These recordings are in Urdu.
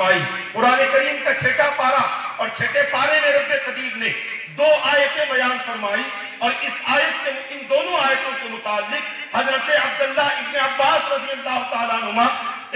فرمائی. قرآن کریم کا چھٹا پارہ اور چھٹے پارے میں رب قدیر نے 2 آیتیں بیان فرمائی اور اس آیت کے ان دونوں آیتوں کے متعلق حضرت عبداللہ ابن عباس رضی اللہ تعالیٰ عنہما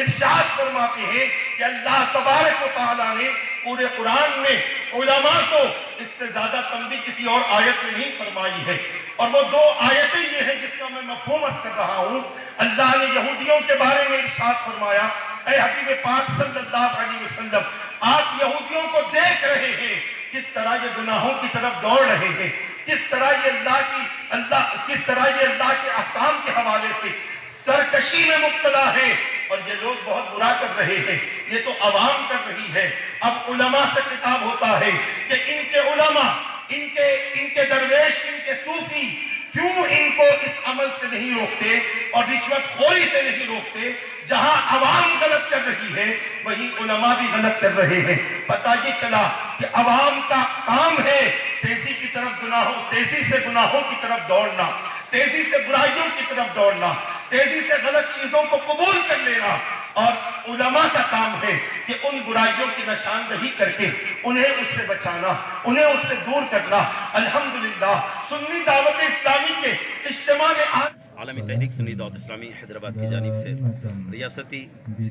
ارشاد فرماتے ہیں کہ اللہ تبارک و تعالیٰ نے پورے قرآن میں علماء کو اس سے زیادہ تنبیہ کسی اور آیت میں نہیں فرمائی ہے. اور وہ 2 آیتیں یہ ہیں جس کا میں مفہوم عرض کر رہا ہوں. اللہ نے یہودیوں کے بارے میں ارشاد فرمایا اے حبیب پاک صلی اللہ علیہ وسلم آپ یہودیوں کو دیکھ رہے ہیں کس طرح یہ گناہوں کی طرف دوڑ رہے ہیں, کس طرح یہ اللہ کے احکام کے حوالے سے سرکشی میں مبتلا ہے اور یہ لوگ بہت برا کر رہے ہیں, یہ تو عوام کر رہی ہے. اب علماء سے خطاب ہوتا ہے کہ ان کے علماء, ان کے درویش, ان کے صوفی کیوں ان کو اس عمل سے نہیں روکتے اور رشوت خوری سے نہیں روکتے. جہاں عوام غلط کر رہی ہے وہی علماء بھی غلط کر رہے ہیں. پتہ یہ چلا کہ عوام کا کام ہے تیزی سے گناہوں کی طرف دوڑنا, تیزی سے برائیوں کی طرف دوڑنا, تیزی سے غلط چیزوں کو قبول کر لینا, اور علماء کا کام ہے کہ ان برائیوں کی نشاندہی کر کے انہیں اس سے بچانا, انہیں اس سے دور کرنا. الحمدللہ سنی دعوت اسلامی کے اجتماع میں عالمی تحریک سنی دعوت اسلامی حیدرآباد کی جانب سے ریاستی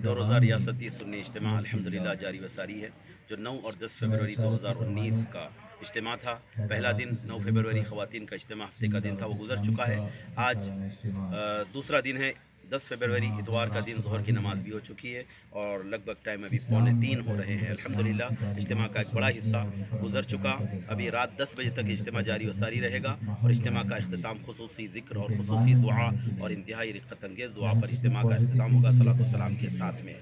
2 روزہ ریاستی سنی اجتماع الحمدللہ جاری و ساری ہے, جو 9 اور 10 فروری 2019 کا اجتماع تھا. پہلا دن 9 فروری خواتین کا اجتماع ہفتے کا دن تھا, وہ گزر چکا ہے. آج دوسرا دن ہے 10 فروری اتوار کا دن. ظہر کی نماز بھی ہو چکی ہے اور لگ بھگ ٹائم ابھی 2:45 ہو رہے ہیں. الحمدللہ اجتماع کا ایک بڑا حصہ گزر چکا. ابھی رات 10 بجے تک اجتماع جاری و ساری رہے گا اور اجتماع کا اختتام خصوصی ذکر اور خصوصی دعا اور انتہائی رقت انگیز دعا پر اجتماع کا اختتام ہوگا صلاۃ والسلام کے ساتھ میں.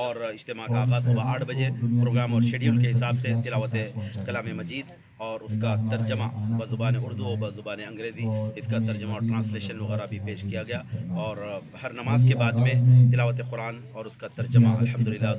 اور اجتماع کا آغاز صبح 8 بجے پروگرام اور شیڈیول کے حساب سے تلاوت کلام مجید اور اس کا ترجمہ بزبان اردو و بزبان انگریزی, اس کا ترجمہ اور ٹرانسلیشن وغیرہ بھی پیش کیا گیا. اور ہر نماز کے بعد میں تلاوت قرآن اور اس کا ترجمہ الحمدللہ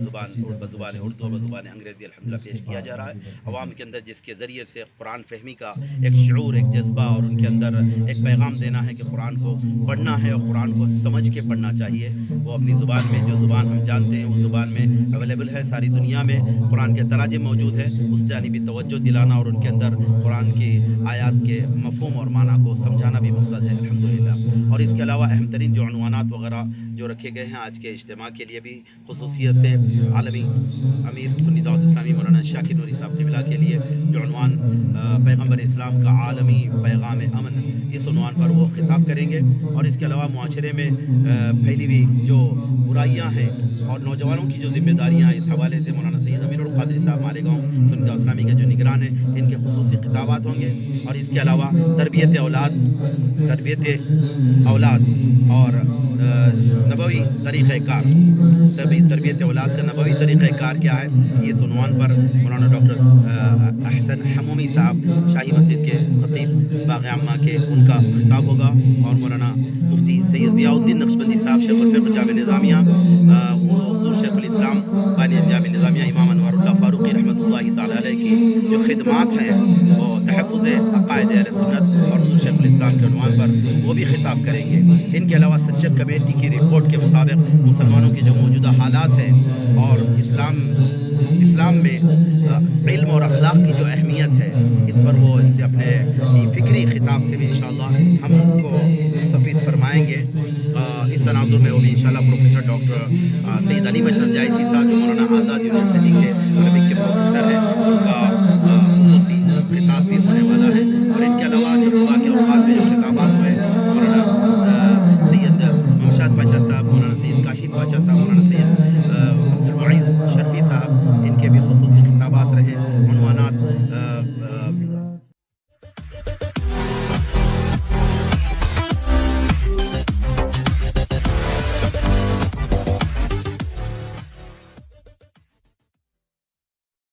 بزبان اردو و بزبان انگریزی الحمدللہ پیش کیا جا رہا ہے. عوام کے اندر جس کے ذریعے سے قرآن فہمی کا ایک شعور, ایک جذبہ اور ان کے اندر ایک پیغام دینا ہے کہ قرآن کو پڑھنا ہے اور قرآن کو سمجھ کے پڑھنا چاہیے. وہ اپنی زبان میں, جو زبان ہم جانتے ہیں, اس زبان میں اویلیبل ہے. ساری دنیا میں قرآن کے تراجم موجود ہے. اس جانبی توجہ دلانا اور ان کے اندر قرآن کی آیات کے مفہوم اور معنی کو سمجھانا بھی مقصد ہے الحمدللہ. اور اس کے علاوہ اہم ترین جو عنوانات وغیرہ جو رکھے گئے ہیں آج کے اجتماع کے لیے بھی خصوصیت سے عالمی امیر سنی دعوت اسلامی مولانا شاکر نوری صاحب قبلہ کے لیے جو عنوان پیغمبر اسلام کا عالمی پیغام امن, اس عنوان پر وہ خطاب کریں گے. اور اس کے علاوہ معاشرے میں پھیلی ہوئی جو برائیاں ہیں اور نوجوانوں کی جو ذمہ داریاں ہیں, اس حوالے سے مولانا سید امیر القادری صاحب مالیگاؤں سنی دعوت اسلامی کے جو نگران ہیں ان کے خصوصی خطابات ہوں گے. اور اس کے علاوہ تربیت اولاد اور نبوی طریقہ کار, تربیت اولاد کا نبوی طریقہ کار کیا ہے, اس عنوان پر مولانا ڈاکٹر احسن حمومی صاحب شاہی مسجد کے خطیب باغ عامہ کے, ان کا خطاب ہوگا. اور مولانا مفتی سید ضیاء الدین نقشبندی صاحب شیخ الفقہ جامع نظامیہ, حضور شیخ الاسلام بانی جامع نظامیہ امام انوار اللہ فاروقی رحمۃ اللہ تعالی علیہ کی جو خدمات ہیں وہ تحفظ عقائد اہل سنت اور حضور شیخ الاسلام کے عنوان پر وہ بھی خطاب کریں گے. ان کے علاوہ سچر کمیٹی کی رپورٹ کے مطابق مسلمانوں کے جو موجودہ حالات ہیں اور اسلام میں علم اور اخلاق کی جو اہمیت ہے, اس پر وہ ان سے اپنے فکری خطاب سے بھی انشاءاللہ ہم کو مستفید فرمائیں گے. اس تناظر میں وہ بھی انشاءاللہ پروفیسر ڈاکٹر سید علی مشرف جائزی صاحب جو مولانا آزاد یونیورسٹی کے عربک کے پروفیسر ہیں, ان کا خصوصی خطاب بھی ہونے والا ہے. اور ان کے علاوہ جو صبح کے اوقات میں جو خطابات ہوئے